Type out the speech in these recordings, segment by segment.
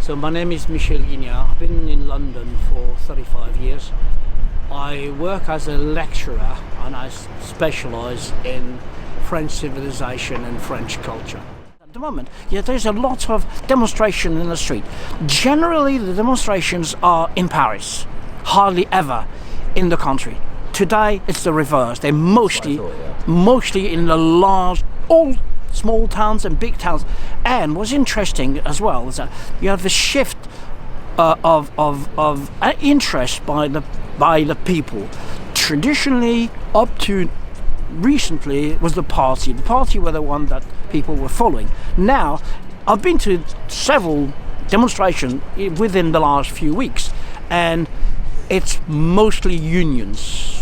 So my name is Michel Guignard. I've been in London for 35 years. I work as a lecturer and I specialise in French civilization and French culture. At the moment, there's a lot of demonstration in the street. Generally, the demonstrations are in Paris, hardly ever in the country. Today, it's the reverse. They're mostly in the large, all small towns and big towns. And what's interesting as well is that you have the shift of interest by the people. Traditionally, up to recently, was the party. The party were the one that people were following. Now, I've been to several demonstrations within the last few weeks, and it's mostly unions,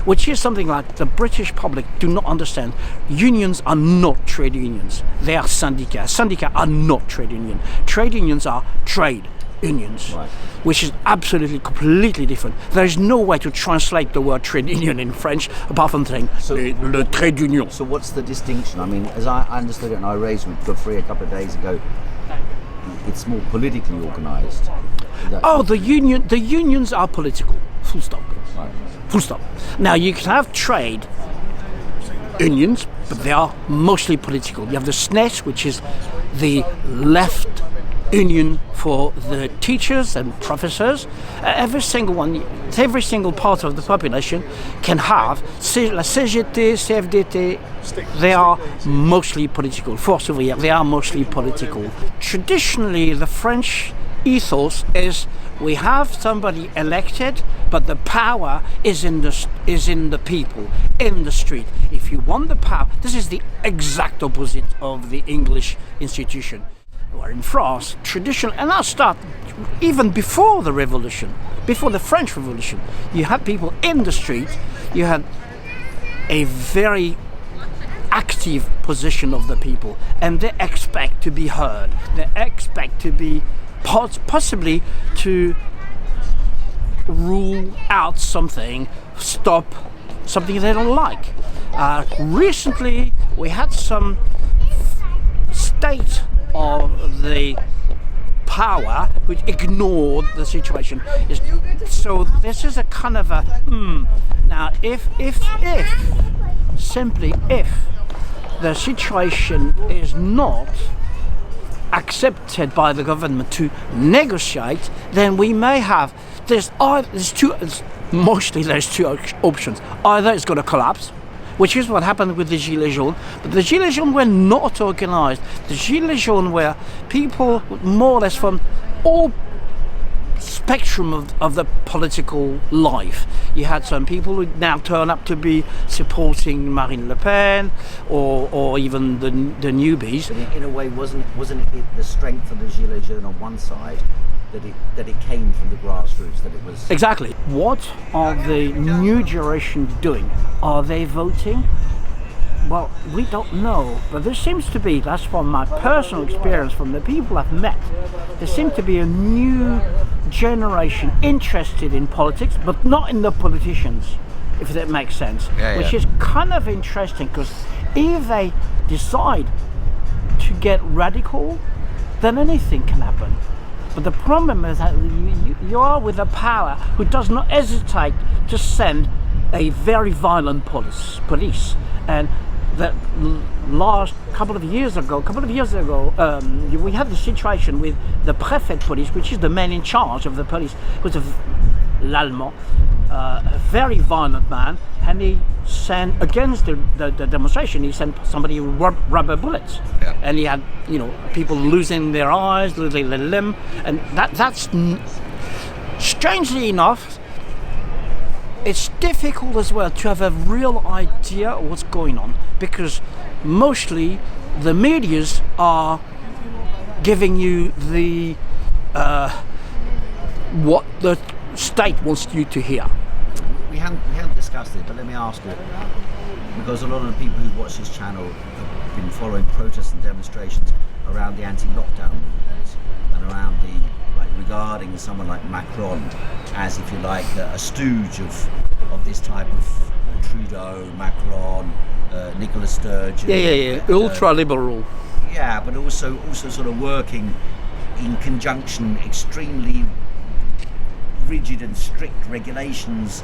which is something like the British public do not understand. Unions are not trade unions. They are syndicats. Syndicats are not trade unions. Trade unions are trade unions, right, which is absolutely, completely different. There is no way to translate the word trade union in French apart from saying le trade union. So what's the distinction? I mean, as I understood it, and I raised with Godfrey a couple of days ago, it's more politically organised. The unions are political. Full stop. Right. Full stop. Now you can have trade unions, but they are mostly political. You have the SNES, which is the left union for the teachers and professors. Every single part of the population can have la CGT, CFDT. They are mostly political. Force ouvrière, they are mostly political. Traditionally, the French ethos is we have somebody elected, but the power is in the people, in the street. If you want the power, this is the exact opposite of the English institution. Where in France, traditional, and I'll start even before the revolution, before the French Revolution, you had people in the street, you had a very active position of the people, and they expect to be heard, they expect to be possibly to rule out something, stop something they don't like. Recently, we had some state of the power which ignored the situation. So this is a kind of a now if simply if the situation is not accepted by the government to negotiate, then we may have there's two options. Either it's going to collapse, which is what happened with the Gilets jaunes. But the Gilets jaunes were not organized. The Gilets jaunes were people more or less from all spectrum of the political life. You had some people who now turn up to be supporting Marine Le Pen or even the newbies. But in a way, wasn't it the strength of the Gilets jaunes on one side that it came from the grassroots, that it was... Exactly. What are the new generation doing? Are they voting? Well, we don't know, but there seems to be, that's from my personal experience, from the people I've met, there seems to be a new generation interested in politics, but not in the politicians, if that makes sense. Which is kind of interesting, because if they decide to get radical, then anything can happen. But the problem is that you are with a power who does not hesitate to send a very violent police. And the last couple of years ago, we had the situation with the préfet police, which is the man in charge of the police, who's l'Allemand, a very violent man, and he sent against the demonstration. He sent somebody with rubber bullets, and he had people losing their eyes, losing their limb, and that's strangely enough. It's difficult as well to have a real idea of what's going on, because mostly the medias are giving you the what the state wants you to hear. We haven't discussed it, but let me ask you, because a lot of the people who watch this channel have been following protests and demonstrations around the anti-lockdown movement and around regarding someone like Macron as, if you like, a stooge of this type of Trudeau, Macron, Nicola Sturgeon. Ultra liberal. Yeah, but also sort of working in conjunction, extremely rigid and strict regulations,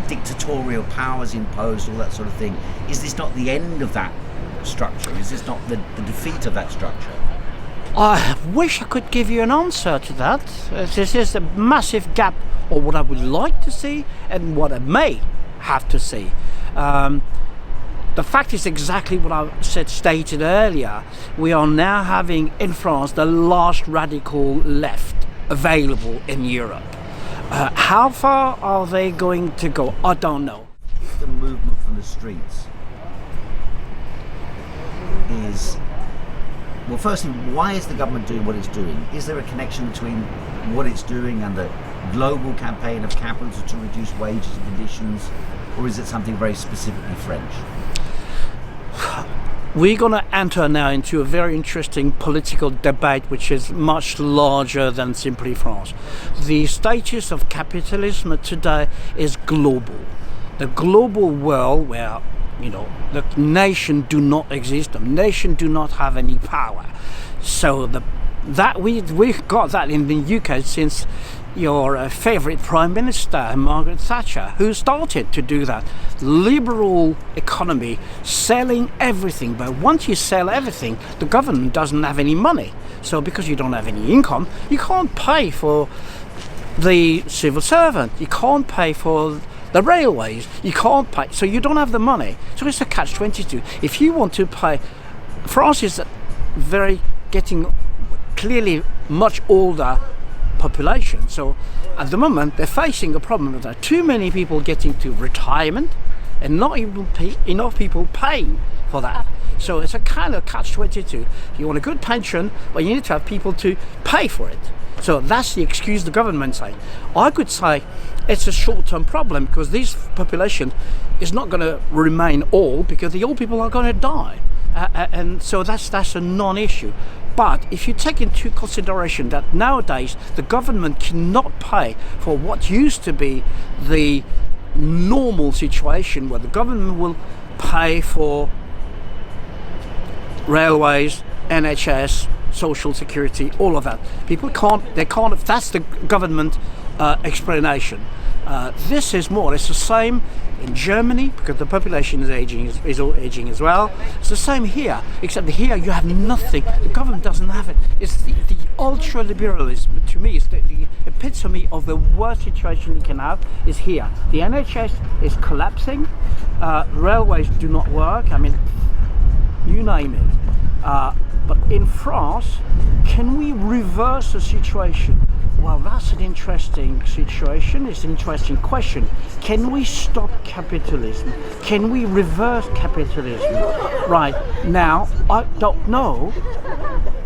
dictatorial powers imposed, all that sort of thing. Is this not the end of that structure? Is this not the defeat of that structure? I wish I could give you an answer to that. This is a massive gap of what I would like to see and what I may have to see. The fact is exactly what I stated earlier. We are now having in France the last radical left available in Europe. How far are they going to go? I don't know. If the movement from the streets is, well, firstly, why is the government doing what it's doing? Is there a connection between what it's doing and the global campaign of capital to reduce wages and conditions, or is it something very specifically French? We're going to enter now into a very interesting political debate which is much larger than simply France. The status of capitalism today is global. The global world where, you know, the nation do not exist, the nation do not have any power. So we've got that in the UK since your favourite Prime Minister, Margaret Thatcher, who started to do that. Liberal economy, selling everything. But once you sell everything, the government doesn't have any money. So because you don't have any income, you can't pay for the civil servant. You can't pay for the railways. You can't pay. So you don't have the money. So it's a catch-22. If you want to pay, France is getting clearly much older population. So at the moment they're facing a problem that there are too many people getting to retirement and not even enough people paying for that. So it's a kind of catch-22. You want a good pension, but you need to have people to pay for it. So that's the excuse the government say. I could say it's a short-term problem because this population is not going to remain old because the old people are going to die. And so that's a non-issue. But if you take into consideration that nowadays the government cannot pay for what used to be the normal situation where the government will pay for railways, NHS, social security, all of that. People can't, that's the government explanation. This is more or less the same in Germany because the population is all aging as well. It's the same here, except here you have nothing. The government doesn't have it. It's the ultra-liberalism. To me, it's the epitome of the worst situation you can have is here. The NHS is collapsing. Railways do not work. I mean, you name it. But in France, can we reverse the situation? Well, that's an interesting situation. It's an interesting question. Can we stop capitalism? Can we reverse capitalism? Right now, I don't know.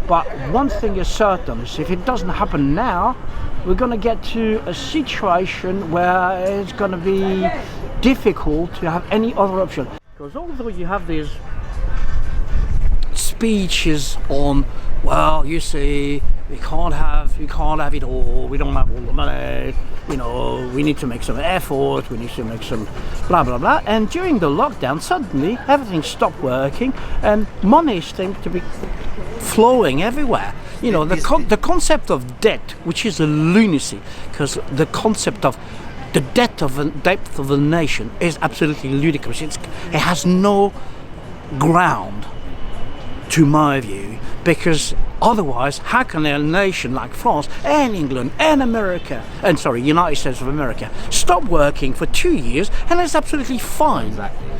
But one thing is certain, is if it doesn't happen now, we're going to get to a situation where it's going to be difficult to have any other option. Because although you have these speeches on, well, you see, we can't have it all, we don't have all the money, you know, we need to make some effort, we need to make some blah blah blah, and during the lockdown suddenly everything stopped working and money seemed to be flowing everywhere. You know, the concept of debt, which is a lunacy, because the concept of the depth of a nation is absolutely ludicrous. It has no ground, to my view, because otherwise, how can a nation like France and England and United States of America, stop working for 2 years and it's absolutely fine? Exactly.